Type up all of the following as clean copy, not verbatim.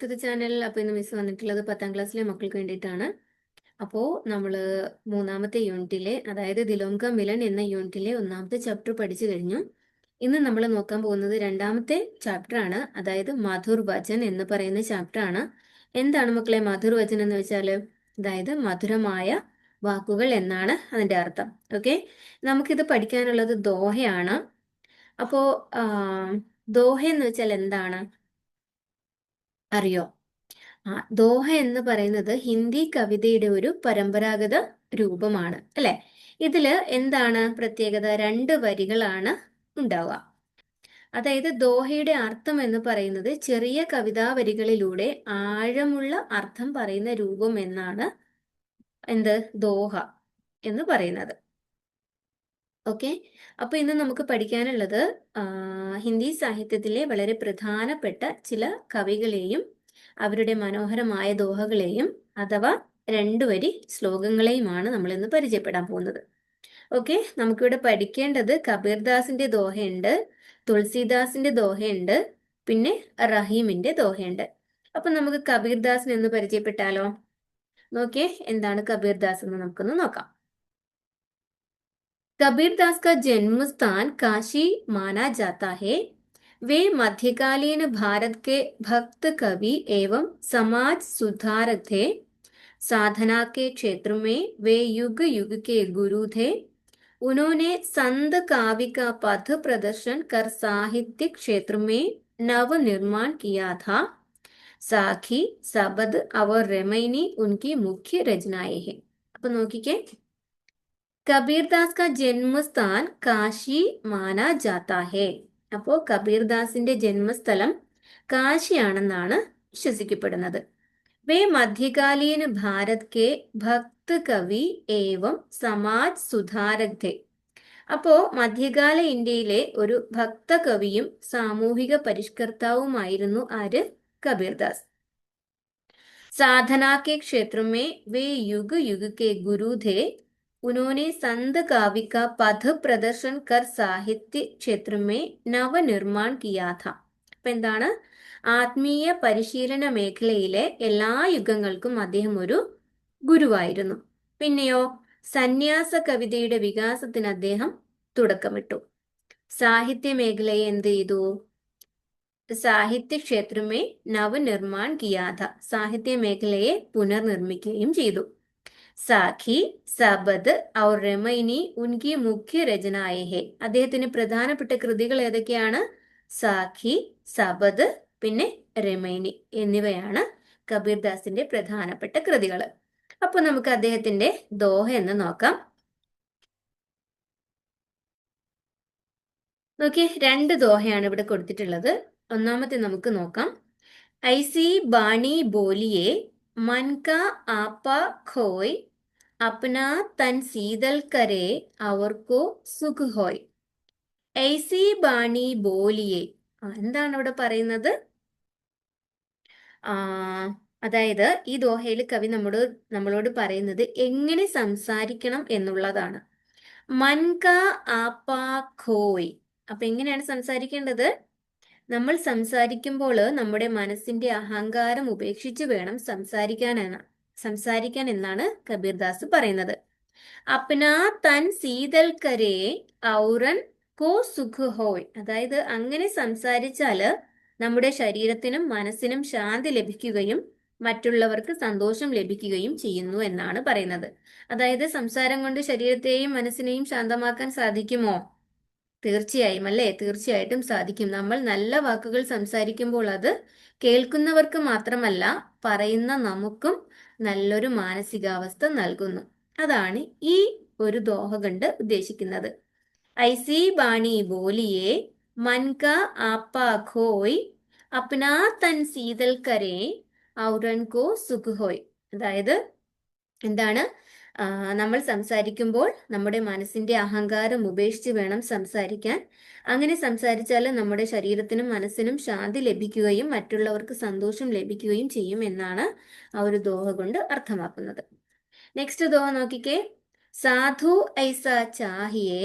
To the channel. അപ്പോൾ ഇന്ന് miss വന്നിട്ടുള്ളത് 10ാം ക്ലാസ്സിലെ മക്കൾക്ക് വേണ്ടിയിട്ടാണ്. അപ്പോൾ നമ്മൾ മൂന്നാമത്തെ യൂണിറ്റിലെ, അതായത് ദിലോംക മിലൻ എന്ന യൂണിറ്റിലെ ഒന്നാമത്തെ ചാപ്റ്റർ പഠിച്ചു കഴിഞ്ഞു. ഇന്ന് നമ്മൾ നോക്കാൻ പോകുന്നത് രണ്ടാമത്തെ ചാപ്റ്റർ ആണ്, അതായത് മധുർ വചൻ എന്ന് പറയുന്ന ചാപ്റ്റർ ആണ്. എന്താണ് മക്കളെ മധുർ വചൻ എന്ന് വെച്ചാൽ? അതായത് മധുരമായ വാക്കുകൾ എന്നാണ് അതിൻ്റെ അർത്ഥം. ഓക്കെ, നമുക്കിത് പഠിക്കാനുള്ളത് ദോഹയാണ്. അപ്പോൾ ദോഹ എന്ന് വെച്ചാൽ എന്താണ് അറിയോ? ദോഹ എന്ന് പറയുന്നത് ഹിന്ദി കവിതയുടെ ഒരു പരമ്പരാഗത രൂപമാണ്, അല്ലെ? ഇതില് എന്താണ് പ്രത്യേകത? 2 വരികളാണ് ഉണ്ടാവുക. അതായത് ദോഹയുടെ അർത്ഥം എന്ന് പറയുന്നത് ചെറിയ കവിതാ വരികളിലൂടെ ആഴമുള്ള അർത്ഥം പറയുന്ന രൂപം എന്നാണ് എന്ത് ദോഹ എന്ന് പറയുന്നത്. ഓക്കെ, അപ്പൊ ഇന്ന് നമുക്ക് പഠിക്കാനുള്ളത് ഹിന്ദി സാഹിത്യത്തിലെ വളരെ പ്രധാനപ്പെട്ട ചില കവികളെയും അവരുടെ മനോഹരമായ ദോഹകളെയും അഥവാ 2 വരി ശ്ലോകങ്ങളെയുമാണ് നമ്മൾ ഇന്ന് പരിചയപ്പെടാൻ പോകുന്നത്. ഓക്കെ, നമുക്കിവിടെ പഠിക്കേണ്ടത് കബീർദാസിന്റെ ദോഹയുണ്ട്, തുളസിദാസിന്റെ ദോഹയുണ്ട്, പിന്നെ റഹീമിന്റെ ദോഹയുണ്ട്. അപ്പൊ നമുക്ക് കബീർദാസിനെ ഒന്ന് പരിചയപ്പെട്ടാലോ? നോക്കിയേ, എന്താണ് കബീർദാസ് എന്ന് നമുക്കൊന്ന് നോക്കാം. कबीरदास का जन्म स्थान काशी माना जाता है। वे मध्यकालीन भारत के भक्त कवि एवं समाज सुधारक थे। साधना के क्षेत्र में वे युग युग के गुरु थे। उन्होंने संत काव्य का पथ प्रदर्शन कर साहित्यिक क्षेत्र में नव निर्माण किया था। साखी, सबद और रमैनी उनकी मुख्य रचनाएं हैं. അപ്പൊ നോക്കിക്കേ, കബീർദാസ് കാ ജന്മസ്ഥാൻ കാശി മാനാ ജാത്താ ഹേ. അപ്പോ കബീർദാസിന്റെ ജന്മസ്ഥലം കാശിയാണെന്നാണ് വിശ്വസിക്കപ്പെടുന്നത്. വേ മധ്യകാലീന ഭാരത് കെ ഭക്ത് കവി ഏവം സമാജ് സുധാരക് ഥേ. അപ്പോ മധ്യകാല ഇന്ത്യയിലെ ഒരു ഭക്ത കവിയും സാമൂഹിക പരിഷ്കർത്താവുമായിരുന്നു ആര്? കബീർദാസ്. സാധനാ കെ ക്ഷേത്ര മേ വേ യുഗ് യുഗ് കെ ഗുരു ഥേ. उन्होंने संत काव्य का पथ प्रदर्शन कर साहित्य क्षेत्र में നവനിർമ്മാൺ किया था. അപ്പൊ എന്താണ്? ആത്മീയ പരിശീലന മേഖലയിലെ എല്ലാ യുഗങ്ങൾക്കും അദ്ദേഹം ഒരു ഗുരുവായിരുന്നു. പിന്നെയോ സന്യാസ കവിതയുടെ വികാസത്തിന് അദ്ദേഹം തുടക്കമിട്ടു. സാഹിത്യ മേഖലയെ എന്ത് ചെയ്തു? സാഹിത്യ ക്ഷേത്രമേ നവനിർമ്മാൺ കിയാഥ. സാഹിത്യ മേഖലയെ പുനർനിർമ്മിക്കുകയും ചെയ്തു. സാഖി, സബദ് ഔർ രമൈനി ഉൻകി മുഖ്യ രചനായേ ഹേ. അദ്ദേഹത്തിന് പ്രധാനപ്പെട്ട കൃതികൾ ഏതൊക്കെയാണ്? സാഖി, സബദ്, പിന്നെ രമൈനി എന്നിവയാണ് കബീർദാസിന്റെ പ്രധാനപ്പെട്ട കൃതികൾ. അപ്പൊ നമുക്ക് അദ്ദേഹത്തിന്റെ ദോഹ എന്ന് നോക്കാം. നോക്കിയേ, 2 ദോഹയാണ് ഇവിടെ കൊടുത്തിട്ടുള്ളത്. ഒന്നാമത്തെ നമുക്ക് നോക്കാം. ഐസി ബാണി ബോലിയെ मन का आपा खोय अपना तन शीतल करे और को സുഖ ഹോയ്. ഐസി ബാണി ബോലിയെ. എന്താണ് ഇവിടെ പറയുന്നത്? അതായത് ഈ ദോഹയിൽ കവി നമ്മളോട് പറയുന്നത് എങ്ങനെ സംസാരിക്കണം എന്നുള്ളതാണ്. മൻ കാ ആപ്പാ ഖോയ്. അപ്പൊ എങ്ങനെയാണ് സംസാരിക്കേണ്ടത്? നമ്മൾ സംസാരിക്കുമ്പോൾ നമ്മുടെ മനസ്സിന്റെ അഹങ്കാരം ഉപേക്ഷിച്ച് വേണം സംസാരിക്കാൻ എന്നാണ് കബീർദാസ് പറയുന്നത്. അപ്നാ തൻ സീതൽ കരേ ഔറൻ കോ സുഖ് ഹോയ്. അതായത് അങ്ങനെ സംസാരിച്ചാല് നമ്മുടെ ശരീരത്തിനും മനസ്സിനും ശാന്തി ലഭിക്കുകയും മറ്റുള്ളവർക്ക് സന്തോഷം ലഭിക്കുകയും ചെയ്യുന്നു എന്നാണ് പറയുന്നത്. അതായത് സംസാരം കൊണ്ട് ശരീരത്തെയും മനസ്സിനെയും ശാന്തമാക്കാൻ സാധിക്കുമോ? തീർച്ചയായും അല്ലേ? തീർച്ചയായിട്ടും സാധിക്കും. നമ്മൾ നല്ല വാക്കുകൾ സംസാരിക്കുമ്പോൾ അത് കേൾക്കുന്നവർക്ക് മാത്രമല്ല പറയുന്ന നമുക്കും നല്ലൊരു മാനസികാവസ്ഥ നൽകുന്നു. അതാണ് ഈ ഒരു ദോഹ കൊണ്ട് ഉദ്ദേശിക്കുന്നത്. ഐസി ബാണി ബോലിയെ മൻ കാ ആപ്പാ ഖോയ് അപ്നാ തൻ സീതൽ കരേ ഔറൻ കോ സുഖ് ഹോയ്. അതായത് എന്താണ്? നമ്മൾ സംസാരിക്കുമ്പോൾ നമ്മുടെ മനസ്സിന്റെ അഹങ്കാരം ഉപേക്ഷിച്ച് വേണം സംസാരിക്കാൻ. അങ്ങനെ സംസാരിച്ചാൽ നമ്മുടെ ശരീരത്തിനും മനസ്സിനും ശാന്തി ലഭിക്കുകയും മറ്റുള്ളവർക്ക് സന്തോഷം ലഭിക്കുകയും ചെയ്യും എന്നാണ് ആ ഒരു ദോഹ കൊണ്ട് അർത്ഥമാക്കുന്നത്. നെക്സ്റ്റ് ദോഹ നോക്കിക്കേ. സാധു ഐസ ചാഹിയേ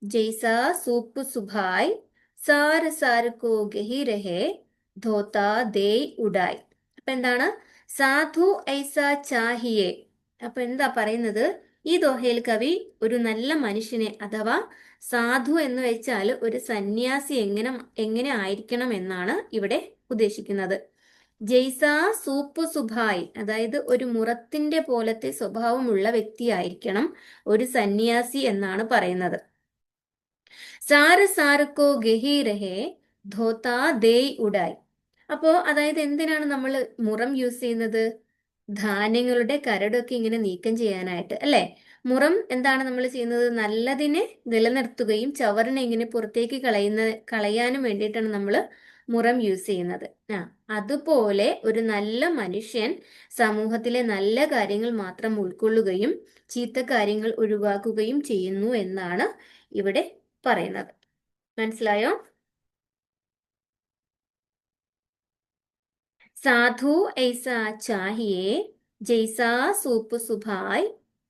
ജൈസാ സൂപ്പ് സുഭായ് സാർ സാർ കോ ഗഹി രഹേ ധോതാ ദേ ഉഡായ്. അപ്പൊ എന്താണ് സാധു ഐസ ചാഹിയേ. അപ്പൊ എന്താ പറയുന്നത്, ഈ ദോഹയിൽ കവി ഒരു നല്ല മനുഷ്യനെ അഥവാ സാധു എന്ന് വെച്ചാൽ ഒരു സന്യാസി എങ്ങനെ ആയിരിക്കണം എന്നാണ് ഇവിടെ ഉദ്ദേശിക്കുന്നത്. ജയ്സ സൂപ്പ് സുഭായ്, അതായത് ഒരു മുറത്തിന്റെ പോലത്തെ സ്വഭാവമുള്ള വ്യക്തിയായിരിക്കണം ഒരു സന്യാസി എന്നാണ് പറയുന്നത്. സാറ് സാറുക്കോ ഗഹീരഹേ ധോതാ ദേയ് ഉഡായ്. അപ്പോ അതായത് എന്തിനാണ് നമ്മൾ മുറം യൂസ് ചെയ്യുന്നത്? ധാന്യങ്ങളുടെ കരടൊക്കെ ഇങ്ങനെ നീക്കം ചെയ്യാനായിട്ട് അല്ലെ. മുറം എന്താണ് നമ്മൾ ചെയ്യുന്നത്? നല്ലതിനെ നിലനിർത്തുകയും ചവറിനെ ഇങ്ങനെ പുറത്തേക്ക് കളയാനും വേണ്ടിയിട്ടാണ് നമ്മൾ മുറം യൂസ് ചെയ്യുന്നത്. അതുപോലെ ഒരു നല്ല മനുഷ്യൻ സമൂഹത്തിലെ നല്ല കാര്യങ്ങൾ മാത്രം ഉൾക്കൊള്ളുകയും ചീത്ത കാര്യങ്ങൾ ഒഴിവാക്കുകയും ചെയ്യുന്നു എന്നാണ് ഇവിടെ പറയുന്നത്. മനസ്സിലായോ? സാധു ഐസ ചാഹിയേ ജയ്സാ സൂപ്പ് സുഭായ്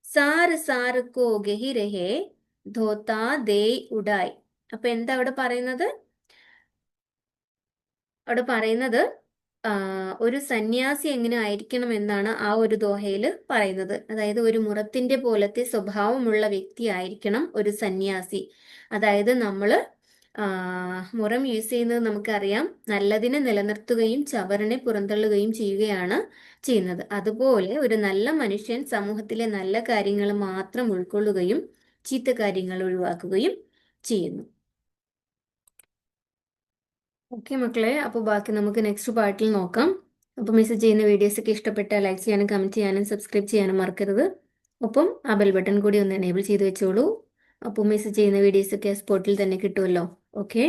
സാർ സാർ കോ ഗഹിരഹേ ധോത്താ ദേയ് ഉഡായ്. അപ്പൊ എന്താ അവിടെ പറയുന്നത്? ഒരു സന്യാസി എങ്ങനെ ആയിരിക്കണം എന്നാണ് ആ ഒരു ദോഹയിൽ പറയുന്നത്. അതായത് ഒരു മുറത്തിന്റെ പോലത്തെ സ്വഭാവമുള്ള വ്യക്തി ആയിരിക്കണം ഒരു സന്യാസി. അതായത് നമ്മള് മുറം യൂസ് ചെയ്യുന്നത് നമുക്കറിയാം, നല്ലതിനെ നിലനിർത്തുകയും ചവറിനെ പുറന്തള്ളുകയും ചെയ്യുകയാണ് ചെയ്യുന്നത്. അതുപോലെ ഒരു നല്ല മനുഷ്യൻ സമൂഹത്തിലെ നല്ല കാര്യങ്ങൾ മാത്രം ഉൾക്കൊള്ളുകയും ചീത്ത കാര്യങ്ങൾ ഒഴിവാക്കുകയും ചെയ്യുന്നു. ഓക്കെ മക്കളെ, അപ്പോൾ ബാക്കി നമുക്ക് നെക്സ്റ്റ് പാർട്ടിൽ നോക്കാം. അപ്പോൾ മിസ് ചെയ്യുന്ന വീഡിയോസ് ഒക്കെ ഇഷ്ടപ്പെട്ടാൽ ലൈക്ക് ചെയ്യാനും കമൻറ്റ് ചെയ്യാനും സബ്സ്ക്രൈബ് ചെയ്യാനും മറക്കരുത്. ഒപ്പം ആ ബെൽ ബട്ടൺ കൂടി ഒന്ന് എനേബിൾ ചെയ്ത് വെച്ചോളൂ. അപ്പോൾ മിസ് ചെയ്യുന്ന വീഡിയോസ് ഒക്കെ സ്പോട്ടിൽ തന്നെ കിട്ടുമല്ലോ. ഓക്കെ.